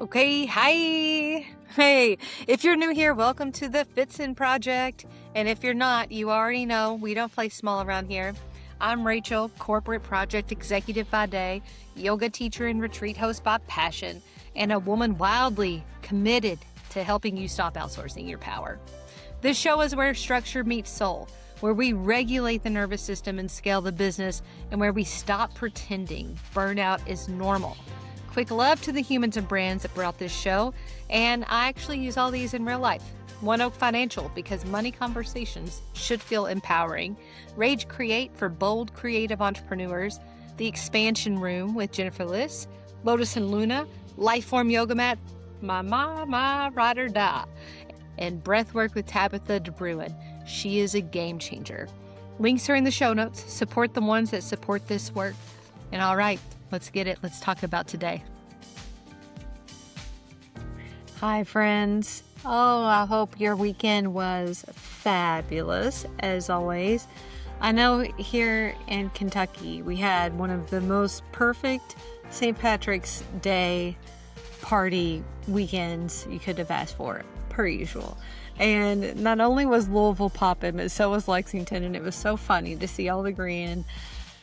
Okay, hi. Hey, if you're new here, welcome to the Fitzin Project. And if you're not, you already know we don't play small around here. I'm Rachel, corporate project executive by day, yoga teacher and retreat host by passion, and a woman wildly committed to helping you stop outsourcing your power. This show is where structure meets soul, where we regulate the nervous system and scale the business, and where we stop pretending burnout is normal. Quick love to the humans and brands that brought this show, and I actually use all these in real life. One Oak Financial, because money conversations should feel empowering. Rage Create for bold, creative entrepreneurs. The Expansion Room with Jennifer Liss. Lotus and Luna. Lifeform Yoga Mat. My ride or die. And Breathwork with Tabitha DeBruin. She is a game changer. Links are in the show notes. Support the ones that support this work. And all right, let's get it. Let's talk about today. Hi, friends. Oh, I hope your weekend was fabulous, as always. I know here in Kentucky, we had one of the most perfect St. Patrick's Day party weekends you could have asked for, per usual. And not only was Louisville popping, but so was Lexington, and it was so funny to see all the green.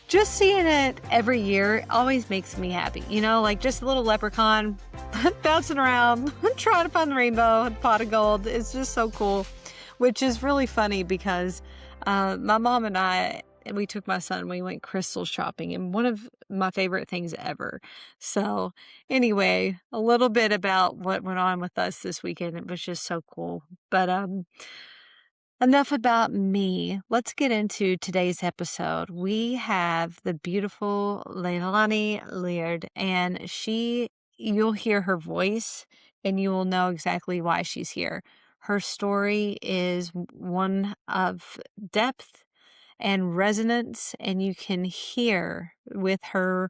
Just seeing it every year always makes me happy. You know, like just a little leprechaun bouncing around, trying to find the rainbow and pot of gold. It's just so cool, which is really funny because my mom and I, we took my son, we went crystal shopping, and one of my favorite things ever. So anyway, a little bit about what went on with us this weekend. It was just so cool. But enough about me. Let's get into today's episode. We have the beautiful Leilani Leard, and you'll hear her voice and you will know exactly why she's here. Her story is one of depth and resonance, and you can hear with her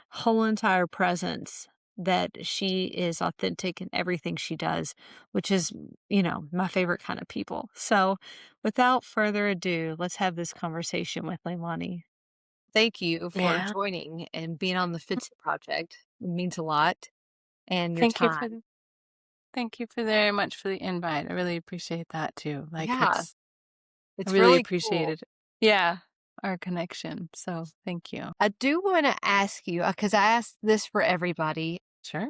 whole entire presence that she is authentic in everything she does, which is, my favorite kind of people. So without further ado, let's have this conversation with Leilani. Thank you for Yeah. joining and being on the Fitz Project. It means a lot. And your Thank you time. thank you for very much for the invite. I really appreciate that too. Yeah, I it's really really cool. appreciated, yeah, our connection. So thank you. I do want to ask you, because I ask this for everybody. Sure.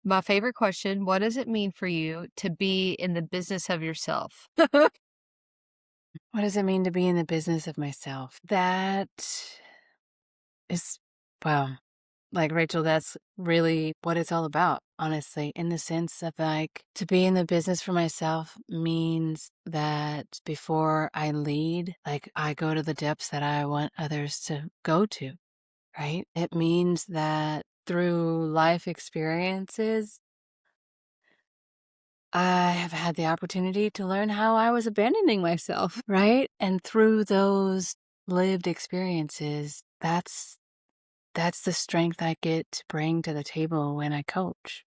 My favorite question, what does it mean for you to be in the business of yourself? What does it mean to be in the business of myself? That is, wow. Like Rachel, that's really what it's all about, honestly, in the sense of like to be in the business for myself means that before I lead, like I go to the depths that I want others to go to, right? It means that through life experiences, I have had the opportunity to learn how I was abandoning myself, right? And through those lived experiences, that's the strength I get to bring to the table when I coach,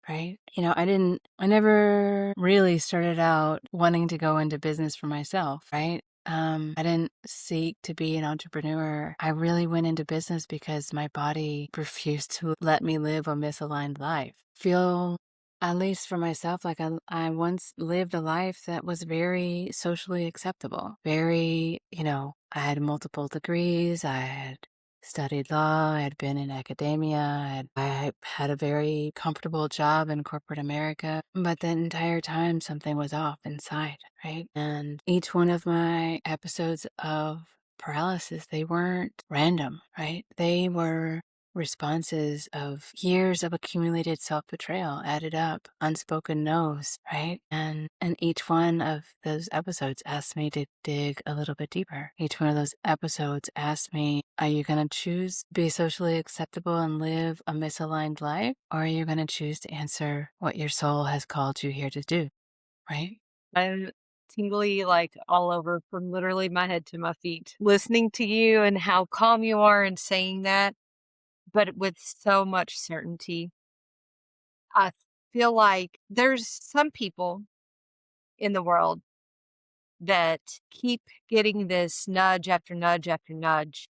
right? I never really started out wanting to go into business for myself, right? I didn't seek to be an entrepreneur. I really went into business because my body refused to let me live a misaligned life. Feel, at least for myself, like I once lived a life that was very socially acceptable. Very, I had multiple degrees. I had studied law. I had been in academia. I had a very comfortable job in corporate America. But the entire time, something was off inside, right? And each one of my episodes of paralysis, they weren't random, right? They were responses of years of accumulated self-betrayal added up, unspoken no's, right? And each one of those episodes asked me to dig a little bit deeper. Each one of those episodes asked me, are you going to choose to be socially acceptable and live a misaligned life? Or are you going to choose to answer what your soul has called you here to do, right? I'm tingly like all over from literally my head to my feet, listening to you and how calm you are in saying that, but with so much certainty. I feel like there's some people in the world that keep getting this nudge after nudge after nudge,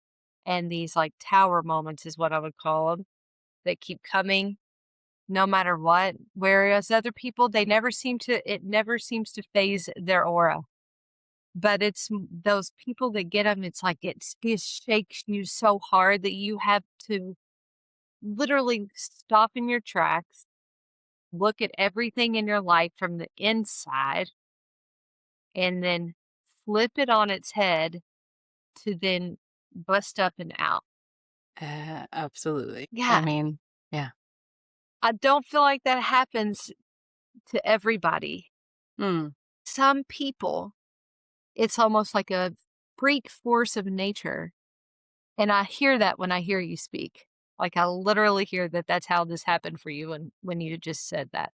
and these like tower moments is what I would call them, that keep coming. no matter what. Whereas other people, it never seems to phase their aura. But it's those people that get them, it's like it shakes you so hard that you have to literally stop in your tracks, look at everything in your life from the inside, and then flip it on its head to then bust up and out. Absolutely. I Yeah, mean, yeah. I don't feel like that happens to everybody. Mm. Some people, it's almost like a freak force of nature, and I hear that when I hear you speak. Like, I literally hear that that's how this happened for you when you just said that.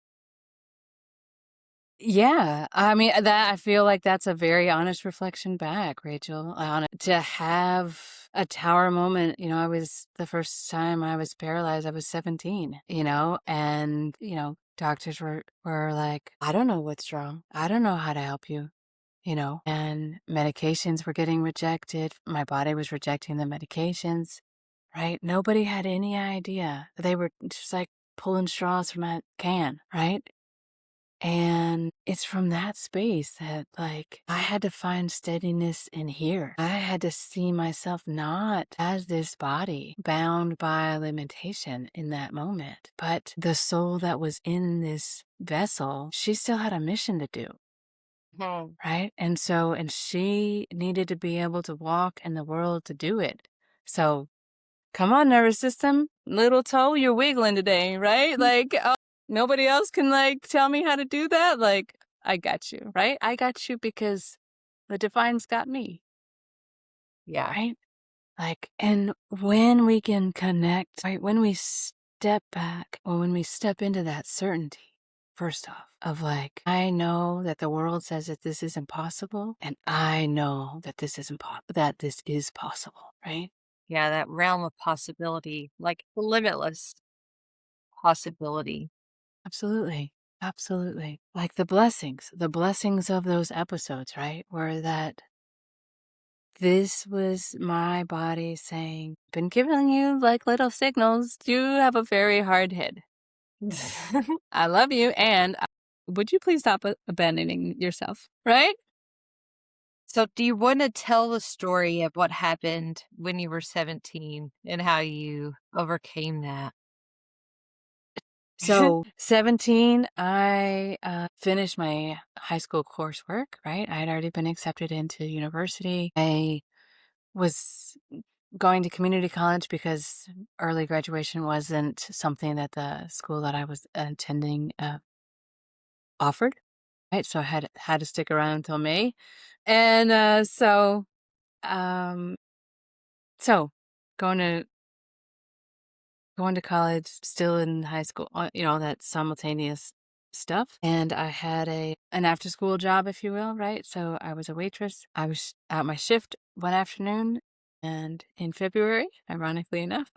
Yeah, I mean, that I feel like that's a very honest reflection back, Rachel, on it. To have a tower moment, I was the first time I was paralyzed, I was 17, and, doctors were like, "I don't know what's wrong. I don't know how to help you." And medications were getting rejected. My body was rejecting the medications, right? Nobody had any idea. They were just like pulling straws from a can, right? And it's from that space that, like, I had to find steadiness in here. I had to see myself not as this body bound by limitation in that moment, but the soul that was in this vessel, she still had a mission to do. Mhm. Right? And she needed to be able to walk in the world to do it. So, come on, nervous system, little toe, you're wiggling today, right? Like, oh, nobody else can, like, tell me how to do that. Like, I got you, right? I got you because the divine's got me, Yeah. right? Like, and when we can connect, right? When we step back or when we step into that certainty, first off, of like, I know that the world says that this is impossible, and I know that that this is possible, right? Yeah, that realm of possibility, like limitless possibility. Absolutely. Absolutely. Like the blessings of those episodes, right? Were that this was my body saying, been giving you like little signals. You have a very hard head. I love you. And would you please stop abandoning yourself? Right? So, do you want to tell the story of what happened when you were 17 and how you overcame that? So, 17, I finished my high school coursework, right? I had already been accepted into university. I was going to community college because early graduation wasn't something that the school that I was attending offered, right? So I had to stick around until May. And um, so going to going to college, still in high school, all that simultaneous stuff. And I had an after school job, if you will, right? So I was a waitress. I was at my shift one afternoon, and in February, ironically enough,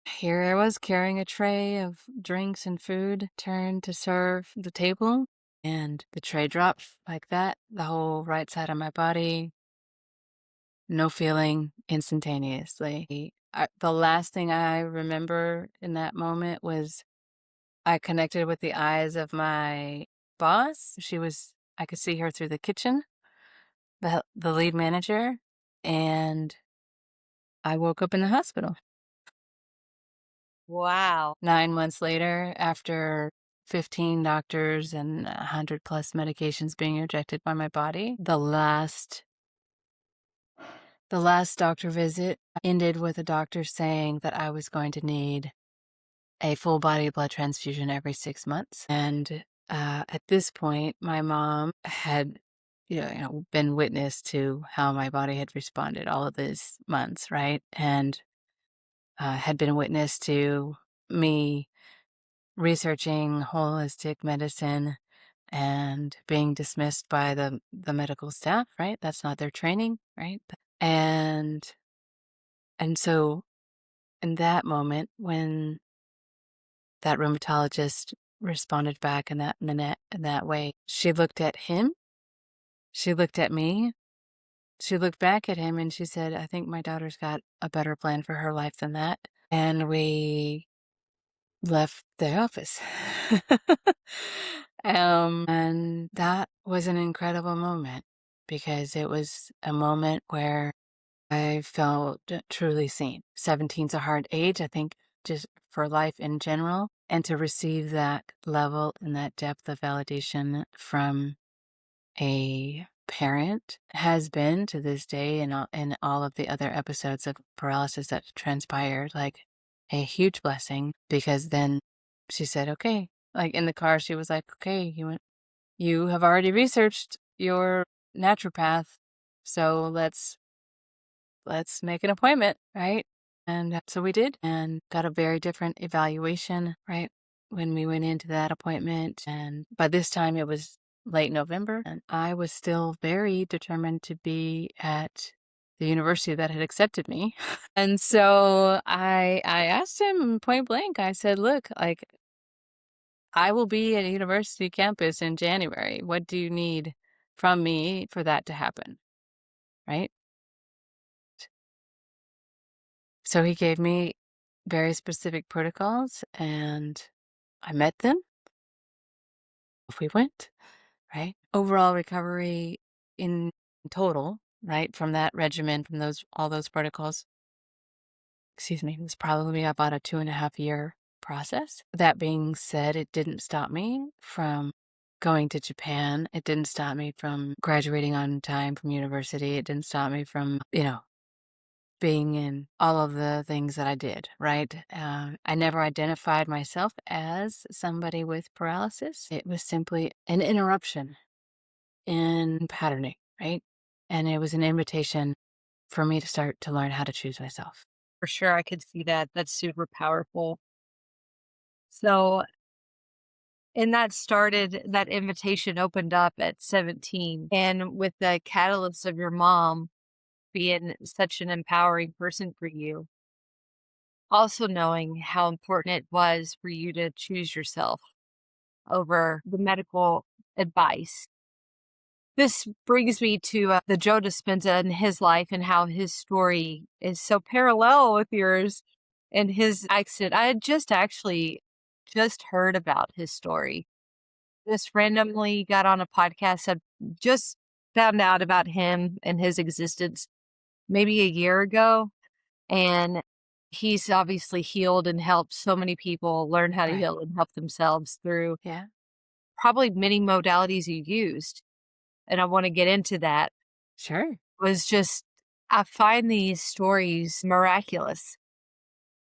here I was carrying a tray of drinks and food, turned to serve the table, and the tray dropped like that. The whole right side of my body, no feeling instantaneously. The last thing I remember in that moment was I connected with the eyes of my boss. I could see her through the kitchen, the lead manager, and I woke up in the hospital Wow. 9 months later after 15 doctors and 100 plus medications being rejected by my body. The last doctor visit ended with a doctor saying that I was going to need a full body blood transfusion every 6 months. And at this point, my mom had, been witness to how my body had responded all of these months, right? And had been witness to me researching holistic medicine and being dismissed by the medical staff, right? That's not their training, right? And so in that moment when that rheumatologist responded back in that way, she looked at him, she looked at me, she looked back at him, and she said, "I think my daughter's got a better plan for her life than that." And we left the office. And that was an incredible moment because it was a moment where I felt truly seen. 17's a hard age, I think, just for life in general. And to receive that level and that depth of validation from a parent has been to this day, and all of the other episodes of paralysis that transpired, like a huge blessing, because then she said, okay, like in the car, she was like, okay, you have already researched your naturopath, so let's make an appointment, right? And so we did and got a very different evaluation, right? When we went into that appointment. And by this time it was late November, and I was still very determined to be at the university that had accepted me. And so I asked him point blank, I said, look, like, I will be at a university campus in January. What do you need from me for that to happen? Right? So he gave me very specific protocols and I met them. Off we went, right? Overall recovery in total, right, from that regimen, from all those protocols, excuse me, it was probably about a 2.5 year process. That being said, it didn't stop me from going to Japan. It didn't stop me from graduating on time from university. It didn't stop me from, being in all of the things that I did, right? I never identified myself as somebody with paralysis. It was simply an interruption in patterning, right? And it was an invitation for me to start to learn how to choose myself. For sure, I could see that. That's super powerful. So, and that invitation opened up at 17. And with the catalyst of your mom being such an empowering person for you, also knowing how important it was for you to choose yourself over the medical advice. This brings me to the Joe Dispenza and his life and how his story is so parallel with yours and his accident. I had just heard about his story. Just randomly got on a podcast. I just found out about him and his existence maybe a year ago. And he's obviously healed and helped so many people learn how to Right. heal and help themselves through Yeah. probably many modalities you used. And I want to get into that. Sure. Was just, I find these stories miraculous.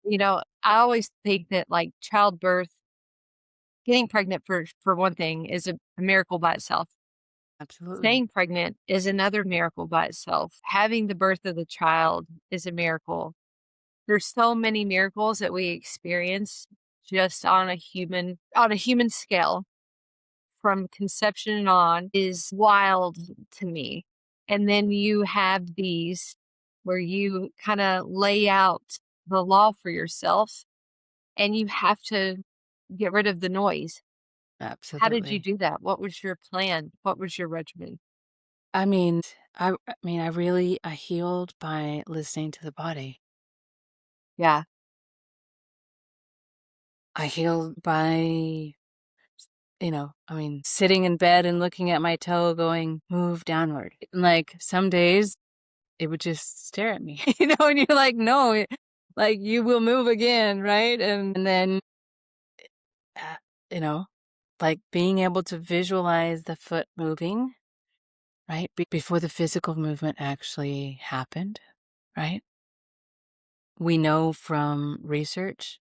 I always think that like childbirth, getting pregnant for one thing is a miracle by itself. Absolutely. Staying pregnant is another miracle by itself. Having the birth of the child is a miracle. There's so many miracles that we experience just on a human scale from conception on is wild to me. And then you have these where you kind of lay out the law for yourself and you have to get rid of the noise. How did you Absolutely. do that? What was your plan? What was your regimen? I mean, I healed by listening to the body. Yeah. I healed by, sitting in bed and looking at my toe going, move downward. Like some days it would just stare at me, and you're like, no, like you will move again, right? And then, uh, you know, like being able to visualize the foot moving, right? Before the physical movement actually happened, right? We know from research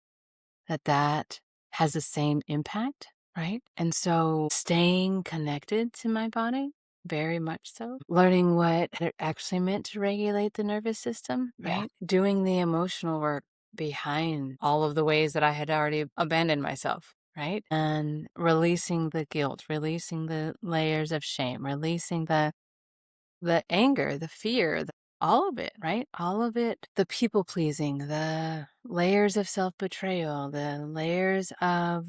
that has the same impact, right? And so staying connected to my body, very much so. Learning what it actually meant to regulate the nervous system, Yeah. right? Doing the emotional work behind all of the ways that I had already abandoned myself, right? And releasing the guilt, releasing the layers of shame, releasing the anger, the fear, all of it, right? All of it, the people pleasing, the layers of self betrayal, the layers of,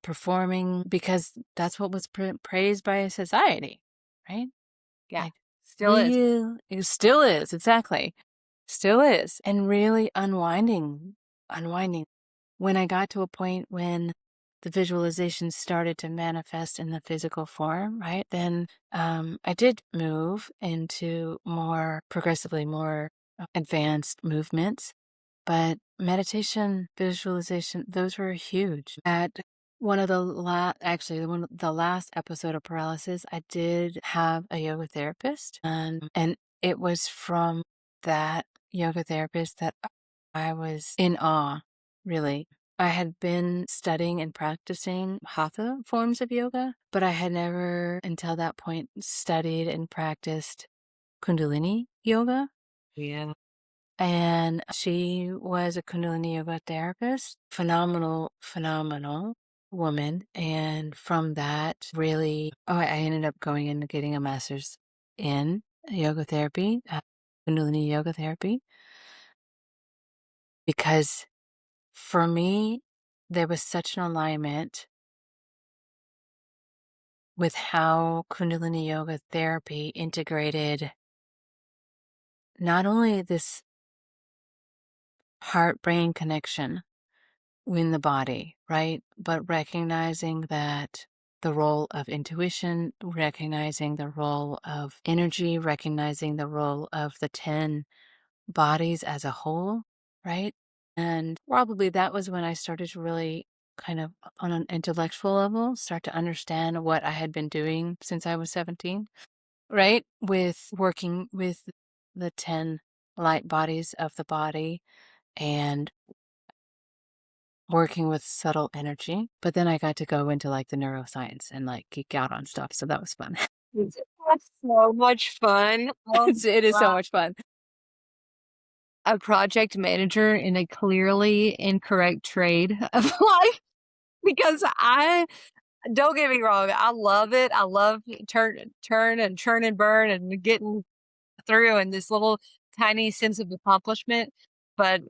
performing because that's what was praised by society, right? Yeah. Like, Still is. it still is, exactly. Still is. And really unwinding, when I got to a point when the visualization started to manifest in the physical form, right? Then I did move into more progressively more advanced movements, but meditation, visualization, those were huge. At one of the the last episode of paralysis, I did have a yoga therapist, and it was from that yoga therapist that I was in awe, really. I had been studying and practicing hatha forms of yoga, but I had never until that point studied and practiced Kundalini yoga. Yeah. And she was a Kundalini yoga therapist, phenomenal woman. And from that, really, I ended up going and getting a master's in yoga therapy, Kundalini yoga therapy, because for me, there was such an alignment with how Kundalini yoga therapy integrated not only this heart brain connection in the body, right? But recognizing that the role of intuition, recognizing the role of energy, recognizing the role of the 10 bodies as a whole, right? And probably that was when I started to really kind of on an intellectual level start to understand what I had been doing since I was 17, right? With working with the 10 light bodies of the body and working with subtle energy. But then I got to go into like the neuroscience and like geek out on stuff. So that was fun. That's so much fun. Oh, It is so wow. much fun. A project manager in a clearly incorrect trade of life because I don't get me wrong, I love it. I love turn and churn and burn and getting through and this little tiny sense of accomplishment. But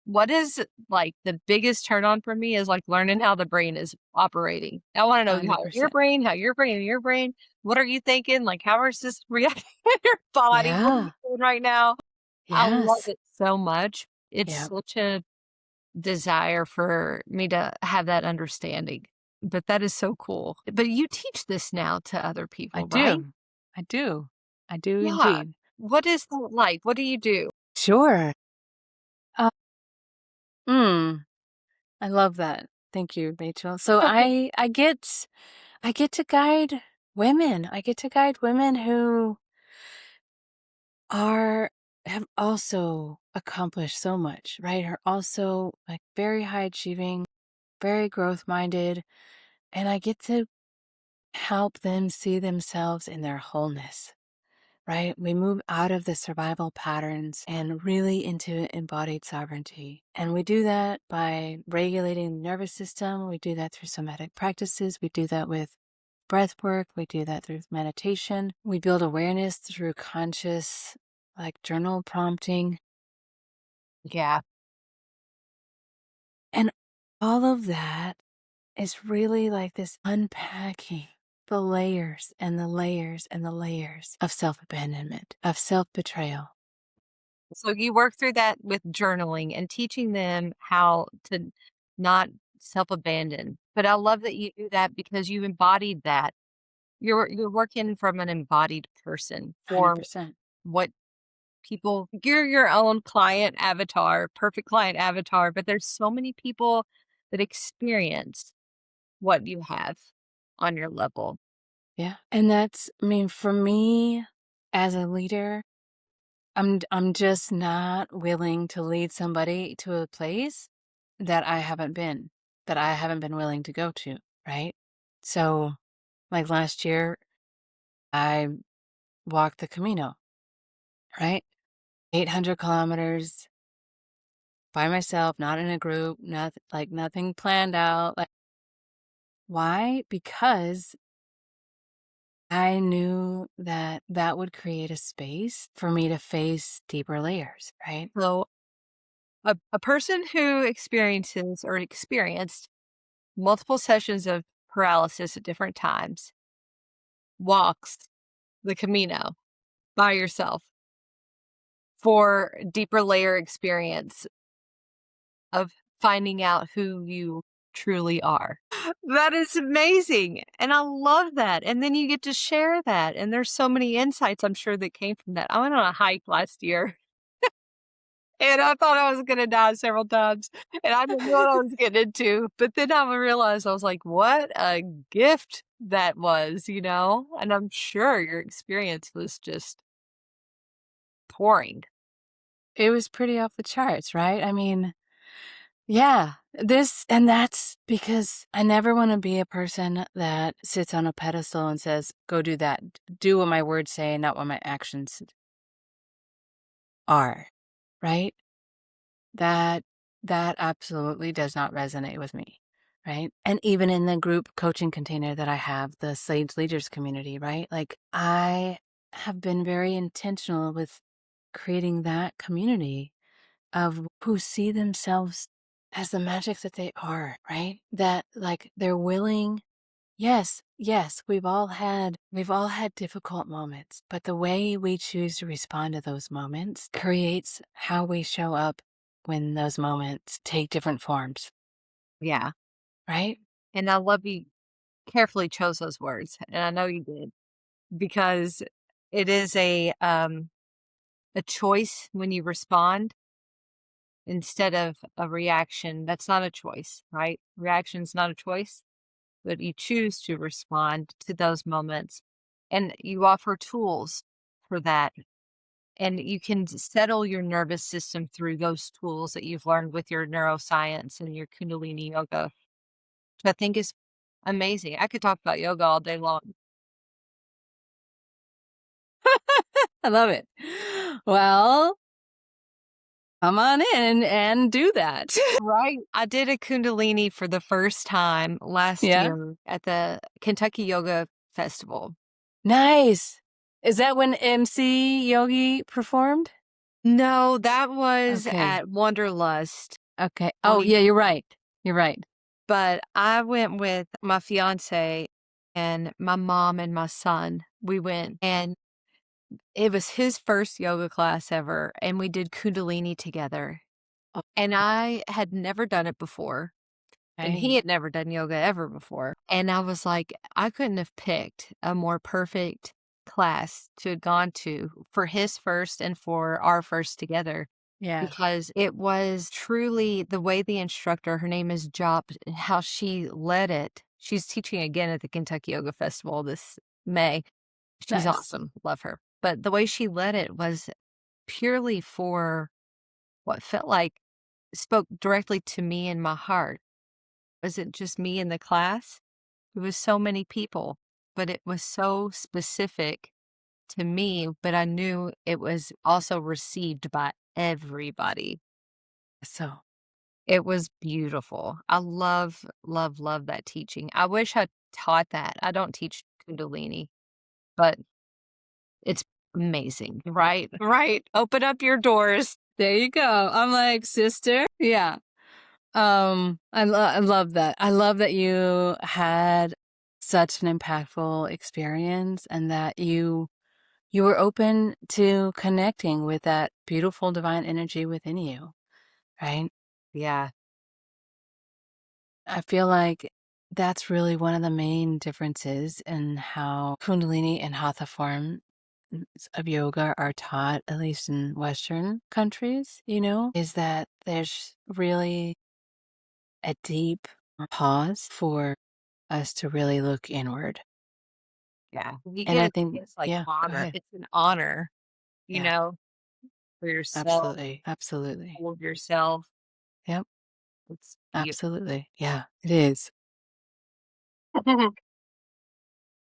what is like the biggest turn on for me is like learning how the brain is operating. I want to know how your 100%. brain, your brain, what are you thinking? Like, how is this reacting in your body? What are you Yeah. doing right now? I love Yes. it so much. It's Yeah. such a desire for me to have that understanding. But that is so cool. But you teach this now to other I people, right? do. I do. I do Yeah. indeed. What is that like? What do you do? Sure. Uh, mm, I love that. Thank you, Rachel. So I get to guide women. I get to guide women who are have also accomplished so much, right? Are also like very high achieving, very growth minded, and I get to help them see themselves in their wholeness, right? We move out of the survival patterns and really into embodied sovereignty. And we do that by regulating the nervous system. We do that through somatic practices. We do that with breath work. We do that through meditation. We build awareness through conscious, like journal prompting. Yeah. And all of that is really like this unpacking the layers and the layers and the layers of self abandonment, of self betrayal. So you work through that with journaling and teaching them how to not self-abandon. But I love that you do that because you embodied that. You're working from an embodied person for 100%. what you're your own client avatar, perfect client avatar, but there's so many people that experience what you have on your level. Yeah. And that's, I mean, for me as a leader, I'm just not willing to lead somebody to a place that I haven't been willing to go to, right? So, like last year, I walked the Camino, right? 800 kilometers by myself, not in a group, not like nothing planned out. Like, why? Because I knew that that would create a space for me to face deeper layers, right? So a person who experiences or experienced multiple sessions of paralysis at different times walks the Camino by yourself for deeper layer experience of finding out who you truly are. That is amazing, and I love that, and then you get to share that, and there's so many insights I'm sure that came from that. I went on a hike last year, and I thought I was gonna die several times, and I didn't know what I was getting into, but then I realized, I was like, "What a gift that was," you know? And I'm sure your experience was just pouring. It was pretty off the charts, right? I mean, yeah, and that's because I never want to be a person that sits on a pedestal and says, go do that. Do what my words say, not what my actions are, right? That that absolutely does not resonate with me, right? And even in the group coaching container that I have, the Sage Leaders community, right? Like I have been very intentional with creating that community of who see themselves as the magic that they are, right? That like they're willing. Yes, yes, we've all had difficult moments, but the way we choose to respond to those moments creates how we show up when those moments take different forms, Yeah, right? and I love you carefully chose those words, and I know you did, because it is a choice when you respond instead of a reaction. That's not a choice, right? Reaction's not a choice, but you choose to respond to those moments, and you offer tools for that, and you can settle your nervous system through those tools that you've learned with your neuroscience and your Kundalini yoga, which I think is amazing. I could talk about yoga all day long. I love it. Well, come on in and do that. Right. I did a Kundalini for the first time last Yeah. year at the Kentucky Yoga Festival. Nice. Is that when MC Yogi performed? No, that was Okay. at Wanderlust Okay. Oh, yeah, 20, you're right. You're right. but I went with my fiance and my mom and my son. We went, and it was his first yoga class ever, and we did Kundalini together. And I had never done it before. And he Okay. had never done yoga ever before, and I was like, I couldn't have picked a more perfect class to have gone to for his first and for our first together, Yeah. because it was truly the way the instructor, her name is Jop, how she led it. She's teaching again at the Kentucky Yoga Festival this May. She's Nice. awesome, love her. But the way she led it was purely for what felt like spoke directly to me in my heart. Wasn't just me in the class. It was so many people, but it was so specific to me, but I knew it was also received by everybody. So, It was beautiful. I love, love, love that teaching. I wish I taught that. I don't teach Kundalini, but it's amazing, right? Right. Open up your doors. there you go. I'm like, sister. Yeah. I love that. I love that you had such an impactful experience and that you were open to connecting with that beautiful divine energy within you, right? Yeah. I feel like that's really one of the main differences in how Kundalini and Hatha forms of yoga are taught, at least in Western countries, is that there's really a deep pause for us to really look inward. Yeah. You And get I it. think, It's like yeah, go honor. ahead. It's an honor, you Yeah, know, for yourself, absolutely. Absolutely. all of yourself. Yep, It's beautiful. absolutely. Yeah, it is.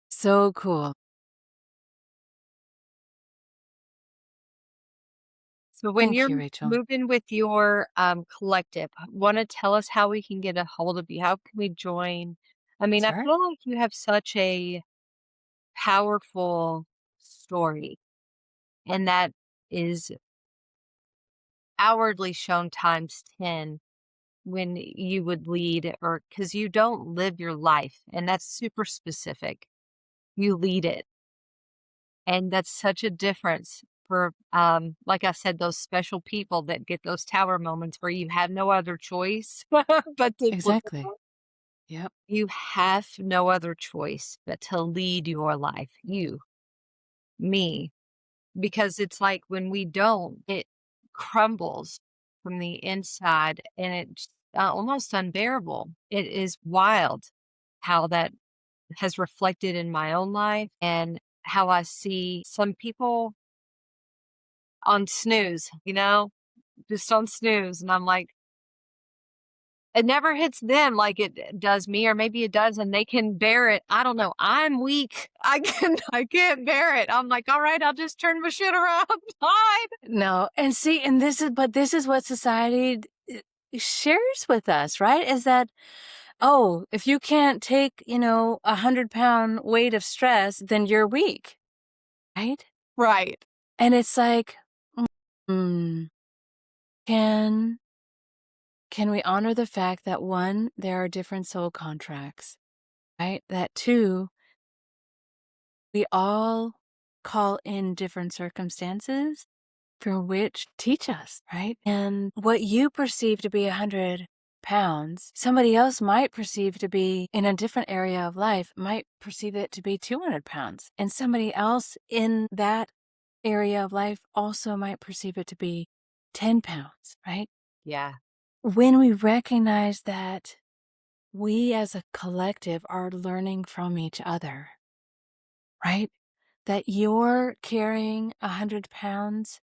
So cool. So when Thank you're you, Rachel. moving with your collective, want to tell us how we can get a hold of you? How can we join? I mean, I Sure. feel like you have such a powerful story, and that is outwardly shown times 10 when you would lead, or because you don't live your life, and that's super specific. You lead it. And that's such a difference for, like I said, those special people that get those tower moments where you have no other choice but to look at Exactly. them. Yep. You have no other choice but to lead your life. You, me. Because it's like when we don't, it crumbles from the inside and it's almost unbearable. It is wild how that has reflected in my own life and how I see some people on snooze, just on snooze. And I'm like, it never hits them like it does me, or maybe it does and they can bear it. I don't know. I'm weak. I can't bear it. I'm like, all right, I'll just turn my shit around. Bye. No, and see, and this is what society shares with us, right? Is that, oh, if you can't take, 100-pound weight of stress, then you're weak, right? Right. And it's like, mm, can can we honor the fact that one, there are different soul contracts, right? That two, we all call in different circumstances for which teach us, right? And what you perceive to be 100 pounds, somebody else might perceive to be in a different area of life, might perceive it to be 200 pounds. And somebody else in that area of life also might perceive it to be 10 pounds, right? Yeah. When we recognize that we as a collective are learning from each other, right? That you're carrying 100 pounds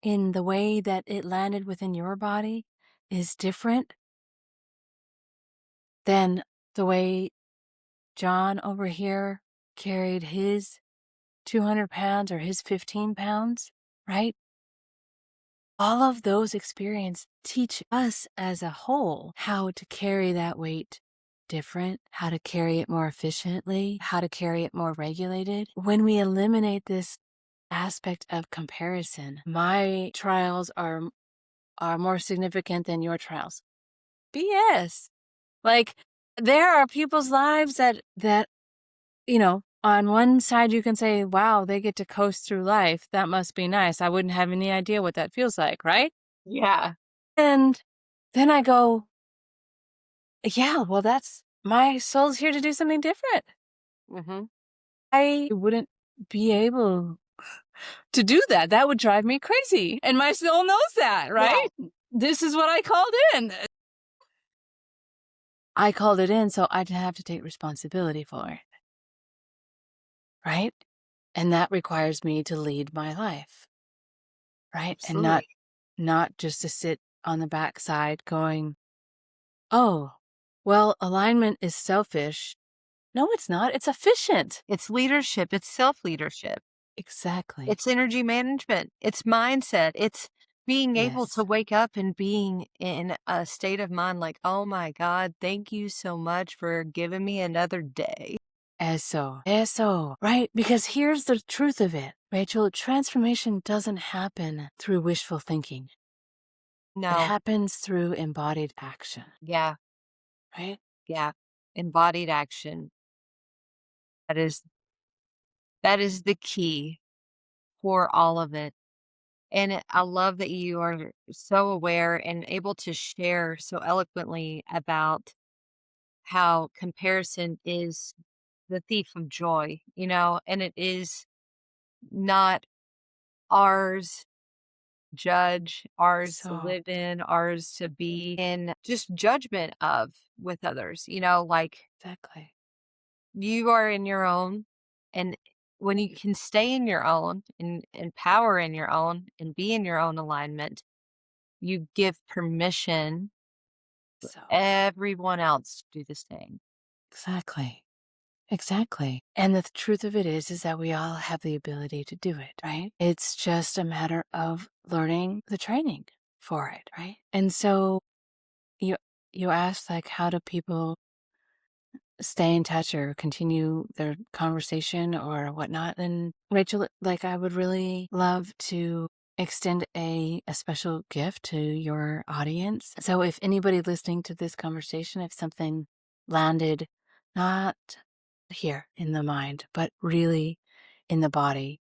in the way that it landed within your body is different than the way John over here carried his 200 pounds or his 15 pounds, right? All of those experiences teach us as a whole how to carry that weight different, how to carry it more efficiently, how to carry it more regulated. When we eliminate this aspect of comparison, my trials are more significant than your trials. BS. Like, there are people's lives that on one side you can say, wow, they get to coast through life. That must be nice. I wouldn't have any idea what that feels like, right? Yeah. And then I go, yeah, well, that's my soul's here to do something different. Mhm. I wouldn't be able to do that. That would drive me crazy. And my soul knows that, Yeah. right? This is what I called in. I called it in, so I'd have to take responsibility for it, right? And that requires me to lead my life, right? And not Absolutely. not just to sit on the backside going, oh, well, alignment is selfish. No, it's not. It's efficient. It's leadership, it's self-leadership, Exactly. it's energy management, it's mindset, it's being able to Yes. wake up and being in a state of mind like, "Oh my god, thank you so much for giving me another day." Eso, right? Because here's the truth of it, Rachel. Transformation doesn't happen through wishful thinking. It No. happens through embodied action, Yeah, right? yeah. Embodied action. That is that is the key for all of it. And I love that you are so aware and able to share so eloquently about how comparison is the thief of joy, and it is not ours judge, ours to So, live in, ours to be in just judgment of with others, like exactly. you are in your own. And when you can stay in your own and power in your own and be in your own alignment, you give permission So, everyone else to do the same. exactly. Exactly. And the truth of it is that we all have the ability to do it, right? It's just a matter of learning the training for it, right? And so you you asked, like, how do people stay in touch or continue their conversation or whatnot? And Rachel, like, I would really love to extend a special gift to your audience. So if anybody listening to this conversation, if something landed not here in the mind, but really in the body,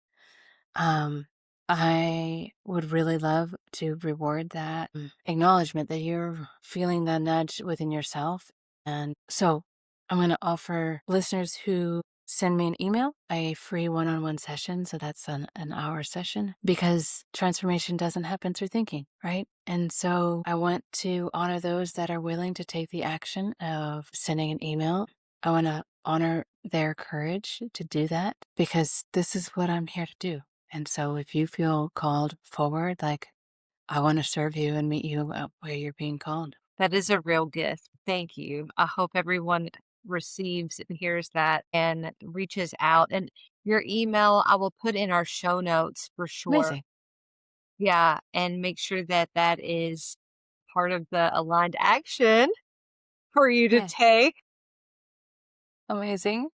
I would really love to reward that acknowledgement that you're feeling the nudge within yourself. And so I'm going to offer listeners who send me an email a free one-on-one session. So that's an hour session, because transformation doesn't happen through thinking, right? And so I want to honor those that are willing to take the action of sending an email. I want to honor their courage to do that, because this is what I'm here to do. And so if you feel called forward, like, I want to serve you and meet you where you're being called. That is a real gift. Thank you. I hope everyone receives and hears that and reaches out. And your email, I will put in our show notes for sure. Amazing. Yeah. And make sure that that is part of the aligned action for you to Yay. take. Amazing.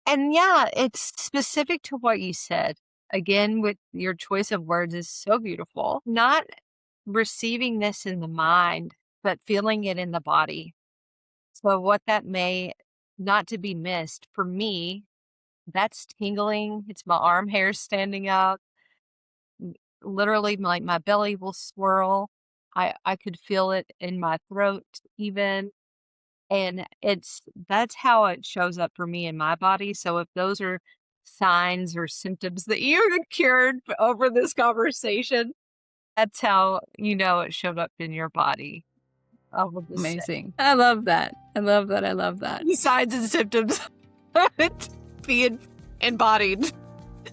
And yeah, it's specific to what you said. Again, with your choice of words is so beautiful. Not receiving this in the mind, but feeling it in the body. So what that may not to be missed for me, that's tingling. It's my arm hairs standing up. Literally, like my belly will swirl. I could feel it in my throat even. And that's how it shows up for me in my body. So if those are signs or symptoms that you cured over this conversation, that's how you know it showed up in your body. I will just say. Amazing. I love that. I love that. I love that. Signs and symptoms being embodied.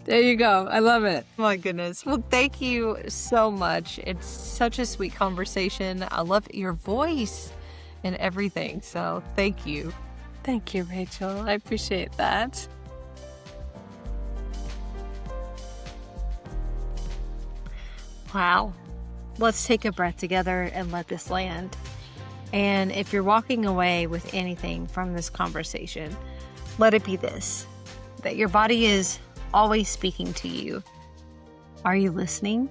There you go. I love it. My goodness. Well, thank you so much. It's such a sweet conversation. I love your voice and everything. So thank you. Thank you, Rachel. I appreciate that. Wow. Let's take a breath together and let this land. And if you're walking away with anything from this conversation, let it be this, that your body is always speaking to you. Are you listening?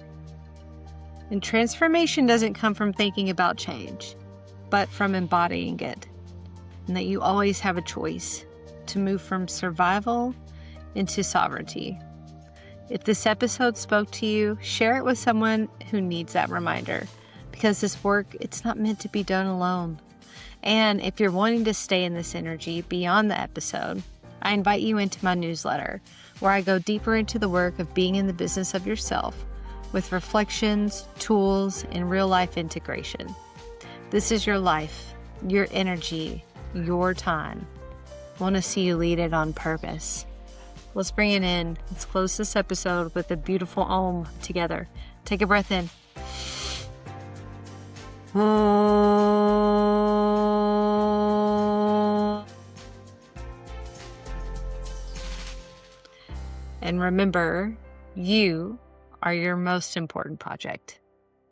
And transformation doesn't come from thinking about change, but from embodying it. And that you always have a choice to move from survival into sovereignty. If this episode spoke to you, share it with someone who needs that reminder, because this work, it's not meant to be done alone. And if you're wanting to stay in this energy beyond the episode, I invite you into my newsletter, where I go deeper into the work of being in the business of yourself with reflections, tools, and real-life integration. This is your life, your energy, your time. I want to see you lead it on purpose. Let's bring it in. Let's close this episode with a beautiful Om together. Take a breath in. And remember, you are your most important project.